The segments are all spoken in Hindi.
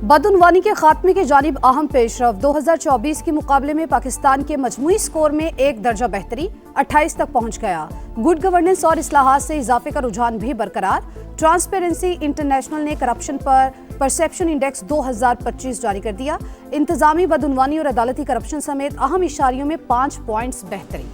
बदउनवानी के खात्मे की जानिब अहम पेशरफ। 2024 के मुकाबले में पाकिस्तान के मजमूई स्कोर में एक दर्जा बेहतरी 28 तक पहुंच गया। गुड गवर्नेंस और इस्लाहात से इजाफे का रुझान भी बरकरार। ट्रांसपेरेंसी इंटरनेशनल ने करप्शन पर परसेप्शन इंडेक्स 2025 जारी कर दिया। इंतजामी बदउनवानी और अदालती करप्शन समेत अहम इशारियों में 5 पॉइंट्स बेहतरी।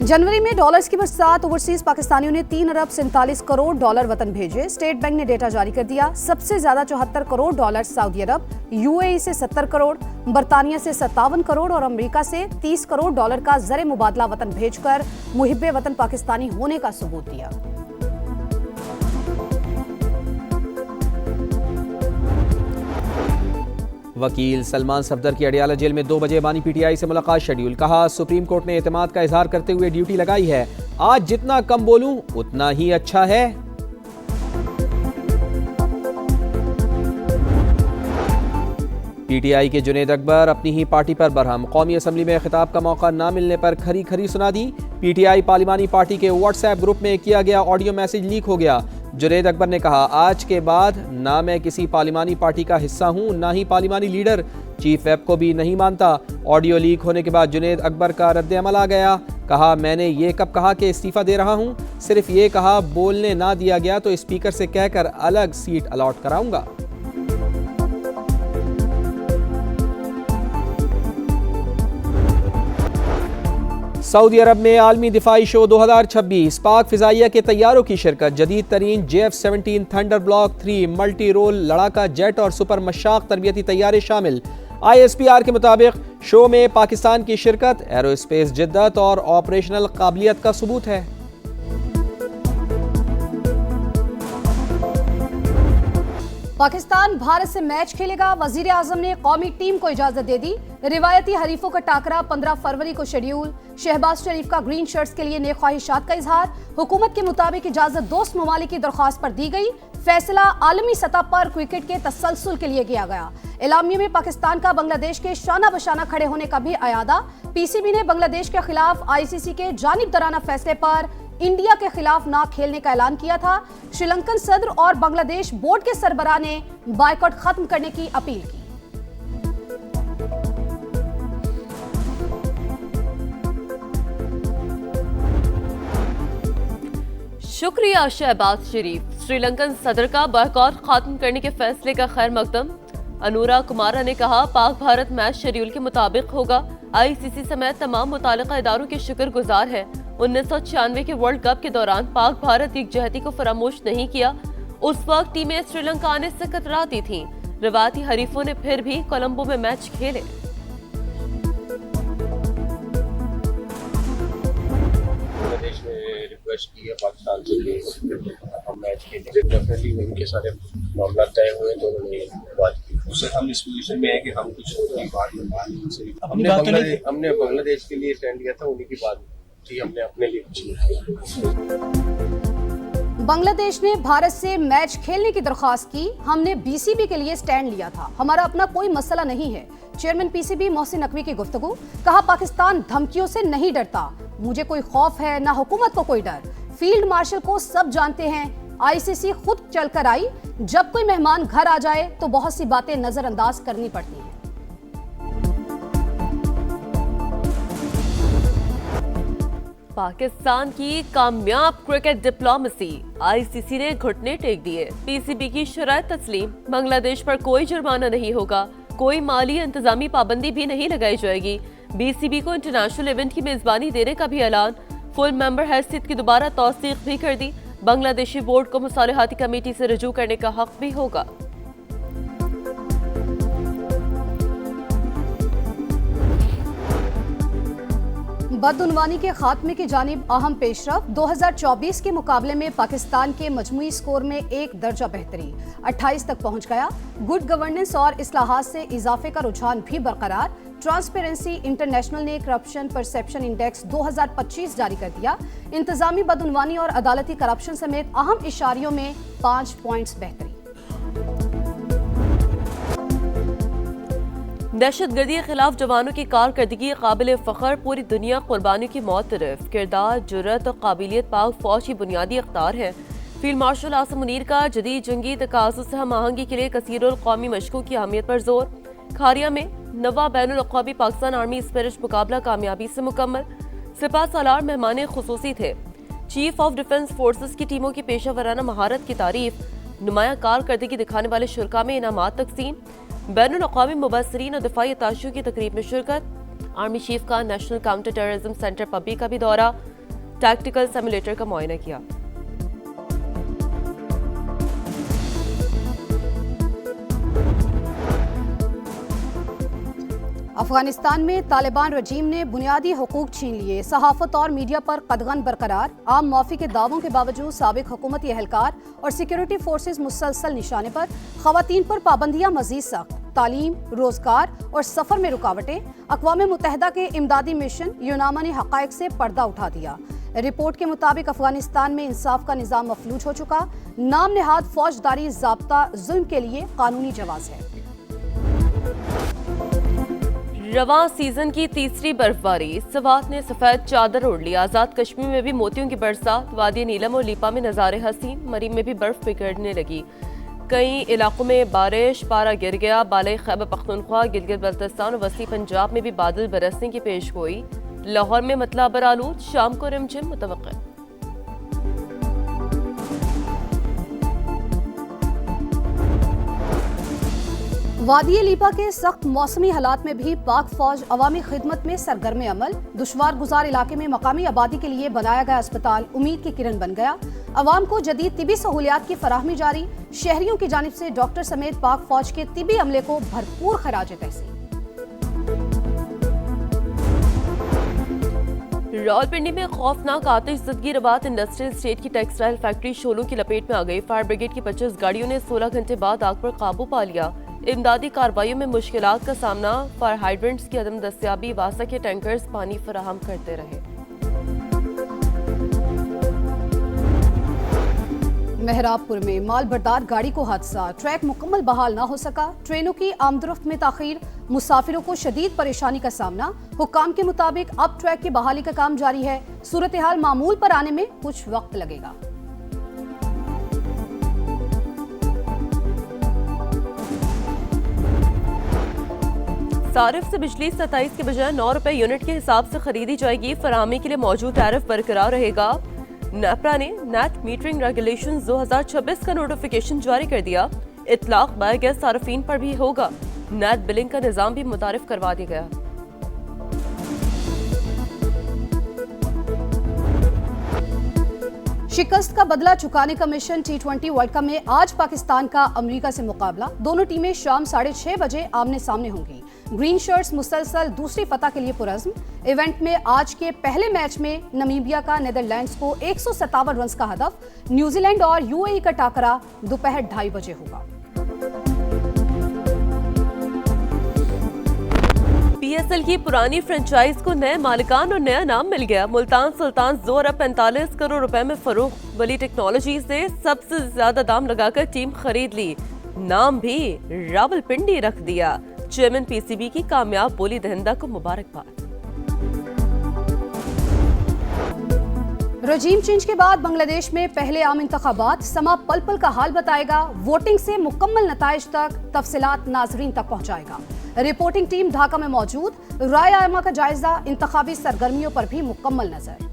जनवरी में डॉलर्स की बरसात। ओवरसीज पाकिस्तानियों ने 3 अरब 47 करोड़ डॉलर वतन भेजे। स्टेट बैंक ने डेटा जारी कर दिया। सबसे ज्यादा 74 करोड़ डॉलर सऊदी अरब, यूएई से 70 करोड़, बरतानिया से 57 करोड़ और अमेरिका से 30 करोड़ डॉलर का ज़र मुबादला वतन भेजकर मुहिब्बे वतन पाकिस्तानी होने का सबूत दिया। वकील सलमान सफदर की अडियाला जेल में 2 बजे बानी पीटीआई से मुलाकात शेड्यूल। कहा, सुप्रीम कोर्ट ने एतमाद का इजहार करते हुए ड्यूटी लगाई है। आज जितना कम बोलूं उतना ही अच्छा है। पीटीआई के जुनेद अकबर अपनी ही पार्टी पर बरहम। कौमी असम्बली में खिताब का मौका न मिलने पर खरी खरी सुना दी। पीटीआई पार्लिमानी पार्टी के व्हाट्सएप ग्रुप में किया गया ऑडियो मैसेज लीक हो गया। जुनेद अकबर ने कहा, आज के बाद ना मैं किसी पार्लिमानी पार्टी का हिस्सा हूं, ना ही पार्लिमानी लीडर। चीफ व्हिप को भी नहीं मानता। ऑडियो लीक होने के बाद जुनेद अकबर का रद्द अमल आ गया। कहा, मैंने ये कब कहा कि इस्तीफा दे रहा हूं? सिर्फ ये कहा बोलने ना दिया गया तो स्पीकर से कहकर अलग सीट अलॉट कराऊंगा। सऊदी अरब में आलमी दिफाई शो 2026। पाक फिजाइया के तैयारों की शिरकत। जदीद तरीन JF-17 thunder block 3 multi role लड़ाका जेट और सुपर मशाक तरबियती तैयारे शामिल। ISPR के मुताबिक शो में पाकिस्तान की शिरकत एरोस्पेस जिद्दत और ऑपरेशनल काबिलियत का सबूत है। पाकिस्तान भारत से मैच खेलेगा। वजीर आजम ने कौमी टीम को इजाजत दे दी। रिवायती हरीफों का टाकरा 15 फरवरी को शेड्यूल। शहबाज शरीफ का ग्रीन शर्ट्स के लिए नए ख्वाहिशात का इजहार। हुकूमत के मुताबिक इजाजत दोस्त ममालिक की दरख्वास्त पर दी गई। फैसला आलमी सतह पर क्रिकेट के तसलसल के लिए किया गया। एलामिया में पाकिस्तान का बांग्लादेश के शाना बशाना खड़े होने का भी अयादा। PCB ने बांग्लादेश के खिलाफ ICC के जानिबदाराना फैसले पर इंडिया के खिलाफ ना खेलने का ऐलान किया था। श्रीलंकन सदर और बांग्लादेश बोर्ड के सरबराह ने बायकॉट खत्म करने की अपील की। शुक्रिया शहबाज शरीफ। श्रीलंकन सदर का बायकॉट खत्म करने के फैसले का खैर मकदम। अनुराग कुमारा ने कहा, पाक भारत मैच शेड्यूल के मुताबिक होगा। ICC समेत तमाम मुतालिका इदारों के शुक्रगुजार है। 1996 के वर्ल्ड कप के दौरान पाक भारत यकजहती को फरामोश नहीं किया। उस वक्त टीमें श्रीलंका आने से कतराती थीं। रिवायती हरीफों ने फिर भी कोलंबो में मैच खेले। बांग्लादेश ने रिक्वेस्ट की है पाकिस्तान से कि हम मैच खेलें। डेफिनेटली उनके सारे मामला तय हुए तो उन्होंने बात की। उससे हम इस पोजीशन में है कि हम कुछ बात हमने बांग्लादेश के लिए स्टैंड लिया था, उन्हीं की बात थी, हमने अपने लिए कुछ नहीं। बांग्लादेश ने भारत से मैच खेलने की दरख्वास्त की। हमने BCB के लिए स्टैंड लिया था। हमारा अपना कोई मसला नहीं है। चेयरमैन PCB मोहसिन नकवी की गुफ्तगू। कहा, पाकिस्तान धमकियों से नहीं डरता। मुझे कोई खौफ है ना हुकूमत को कोई डर। फील्ड मार्शल को सब जानते हैं। ICC खुद चलकर आई। जब कोई मेहमान घर आ जाए तो बहुत सी बातें नजरअंदाज करनी पड़ती हैं। पाकिस्तान की कामयाब क्रिकेट डिप्लोमेसी। ICC ने घुटने टेक दिए। PCB की शराइत तस्लीम। बांग्लादेश पर कोई जुर्माना नहीं होगा। कोई माली इंतजामी पाबंदी भी नहीं लगाई जाएगी। BCB को इंटरनेशनल इवेंट की मेजबानी देने का भी ऐलान। फुल मेंबर हैसियत की दोबारा तौसीक भी कर दी। बांग्लादेशी बोर्ड को मुसालिहाती कमेटी से रजू करने का हक भी होगा। बदउनवानी के खात्मे की जानिब अहम पेशरफ। 2024 के मुकाबले में पाकिस्तान के मजमूई स्कोर में एक दर्जा बेहतरी 28 तक पहुंच गया। गुड गवर्नेंस और इस्लाहात से इजाफे का रुझान भी बरकरार। ट्रांसपेरेंसी इंटरनेशनल ने करप्शन परसेप्शन इंडेक्स 2025 जारी कर दिया। इंतजामी बदउनवानी और अदालती करप्शन समेत अहम इशारियों में 5 पॉइंट्स बेहतरी। दहशतगर्दी के खिलाफ जवानों की कारकर्दगी काबिल फ़ख्र। पूरी दुनिया कुर्बानियों की मौत तरफ। किरदार, जुर्रत और काबिलियत पाक फौज की बुनियादी अख्तार है। फील्ड मार्शल आसिम मुनीर का जदीद जंगी तकाज़ुं से हम आहंगी के लिए कसीरुल कौमी मशकों की अहमियत पर जोर। खारिया में नवा बैनुल अक़वामी पाकिस्तान आर्मी स्पिरिट मुकाबला कामयाबी से मुकम्मल। सिपा सालार मेहमान खुसूसी थे। चीफ ऑफ डिफेंस फोर्सेस की टीमों की पेशा वराना महारत की तारीफ। नुमाया कारकर्दगी दिखाने वाले शुरा में इनामात तकसीम। बैनुल अक़वामी मुबस्सिरीन और दिफाई अताशियों की तकरीब में शिरकत। आर्मी चीफ का नेशनल काउंटर टेररिज्म सेंटर पब्बी का भी दौरा। टैक्टिकल सिमुलेटर का मुआयना किया। अफगानिस्तान में तालिबान रजीम ने बुनियादी हुकूक छीन लिए। सहाफत और मीडिया पर कदगन बरकरार। आम माफी के दावों के बावजूद साबिक हुकूमती एहलकार और सिक्योरिटी फोर्सेज मुसलसल निशाने पर। खवातीन पर पाबंदियां मजीद सख्त। तालीम, रोजगार और सफर में रुकावटें। अक़वाम मुत्तहिदा के इमदादी मिशन यूनामा ने हक़ाइक़ से पर्दा उठा दिया। रिपोर्ट के मुताबिक अफगानिस्तान में इंसाफ का निज़ाम मफलूज हो चुका। नाम नेहाद फौजदारी ज़ाब्ता जुल्म के लिए कानूनी जवाज़ है। रवां सीजन की तीसरी बर्फबारी। सवात ने सफेद चादर ओढ़ ली। आजाद कश्मीर में भी मोतियों की बरसात। वादी नीलम और लीपा में नज़ारे हसीन। मरीम में भी बर्फ पिघलने लगी। कई इलाकों में बारिश, पारा गिर गया। बाले खैबर पख्तूनख्वा, गिलगित बल्तिस्तान और वसी पंजाब में भी बादल बरसने की पेशगोई। लाहौर में मतला बरालूद। शाम को रिमझिम मुतवक्किल। वादी लीपा के सख्त मौसमी हालात में भी पाक फौज अवामी खिदमत में सरगर्म अमल। दुश्वार गुजार इलाके में मकामी आबादी के लिए बनाया गया अस्पताल उम्मीद की किरण बन गया। अवाम को जदीद तिबी सहूलियात की फराहमी जारी। शहरियों की जानिब से डॉक्टर समेत पाक फौज के तिबी अमले को भरपूर खराज तहसीन। रावलपिंडी में खौफनाक आतिशज़दगी। रबात इंडस्ट्रियल स्टेट की टेक्सटाइल फैक्ट्री शोलों की लपेट में आ गई। फायर ब्रिगेड की 25 गाड़ियों ने 16 घंटे बाद आग पर काबू पा लिया। इमदादी कार्रवाइयों में मुश्किलात का सामना। फायर हाइड्रेंट्स की अदम दस्तियाबी। वासा के टैंकर्स पानी फराहम करते रहे। मेहराबपुर में माल बरदार गाड़ी को हादसा। ट्रैक मुकम्मल बहाल ना हो सका। ट्रेनों की आमदरफ्त में ताखीर। मुसाफिरों को शदीद परेशानी का सामना। हुक्काम के मुताबिक अब ट्रैक की बहाली का काम जारी है। सूरत हाल मामूल पर आने में कुछ वक्त लगेगा। सारिफ से बिजली 27 के बजाय 9 रुपए यूनिट के हिसाब से खरीदी जाएगी। फराहमी के लिए मौजूद टैरिफ बरकरार रहेगा। नेपरा ने नेट मीटरिंग रेगुलेशंस 2026 का नोटिफिकेशन जारी कर दिया। इतलाक बाय गैस सार्फिन पर भी होगा। नेट बिलिंग का निजाम भी मुतारिफ करवा दिया गया। शिकस्त का बदला चुकाने का मिशन T20 वर्ल्ड कप में आज पाकिस्तान का अमेरिका से मुकाबला। दोनों टीमें शाम 6:30 बजे आमने सामने होंगी। ग्रीन शर्ट्स मुसलसल दूसरी फतह के लिए पुरज़्म। इवेंट में आज के पहले मैच में नमीबिया का नीदरलैंड्स को 157 रन का हदफ। न्यूजीलैंड और UAE का टाकरा दोपहर 2:30 बजे होगा। PSL की पुरानी फ्रेंचाइज को नए मालिकान और नया नाम मिल गया। मुल्तान सुल्तान जोर अब 45 करोड़ रुपए में फरोख्त। वली टेक्नोलॉजी से सबसे ज्यादा दाम लगाकर टीम खरीद ली। नाम भी रावलपिंडी रख दिया। चेयरमैन PCB की कामयाब बोली दहिंदा को मुबारकबाद। रजीम चेंज के बाद बांग्लादेश में पहले आम इंतखाबात। समा पल पल का हाल बताएगा। वोटिंग से मुकम्मल नताइज तक तफसीलात नाजरीन तक पहुंचाएगा। रिपोर्टिंग टीम ढाका में मौजूद। राय आमा का जायजा। इंतखाबी सरगर्मियों पर भी मुकम्मल नजर।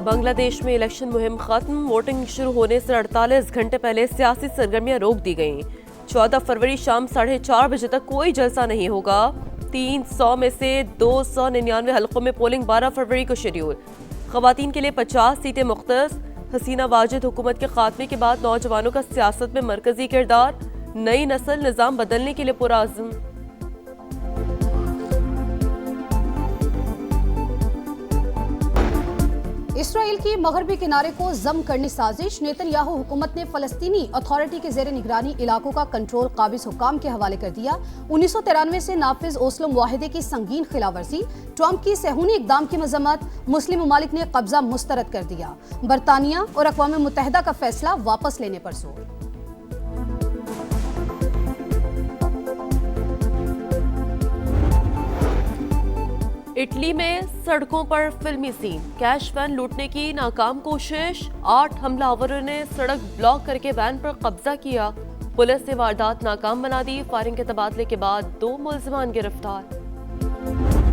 बांग्लादेश में इलेक्शन मुहिम खत्म। वोटिंग शुरू होने से 48 घंटे पहले सियासी सरगर्मियां रोक दी गईं। 14 फरवरी शाम 4:30 बजे तक कोई जलसा नहीं होगा। 300 में से 299 हलकों में पोलिंग 12 फरवरी को शेड्यूल। खवातीन के लिए 50 सीटें मुख्तस। हसीना वाजिद हुकूमत के खात्मे के बाद नौजवानों का सियासत में मरकजी किरदार। नई नस्ल निजाम बदलने के लिए पुरअज़्म। इसराइल की मगरबी किनारे को जम करने साजिश। नेतन्याहू हुकूमत ने फलस्तीनी अथॉरिटी के जेर निगरानी इलाकों का कंट्रोल काबिज हुकाम के हवाले कर दिया। 1993 से नाफिज ओस्लो मुआहिदे की संगीन खिलाफवर्जी। ट्रंप की सहूनी इकदाम की मजम्मत। मुस्लिम ममालिक ने कब्जा मुस्तरद कर दिया। बरतानिया और अक़वाम मुत्तहिदा का फैसला वापस लेने पर जोर। इटली में सड़कों पर फिल्मी सीन, कैश वैन लूटने की नाकाम कोशिश, 8 हमलावरों ने सड़क ब्लॉक करके वैन पर कब्जा किया। पुलिस ने वारदात नाकाम बना दी। फायरिंग के तबादले के बाद 2 मुलजिमान गिरफ्तार।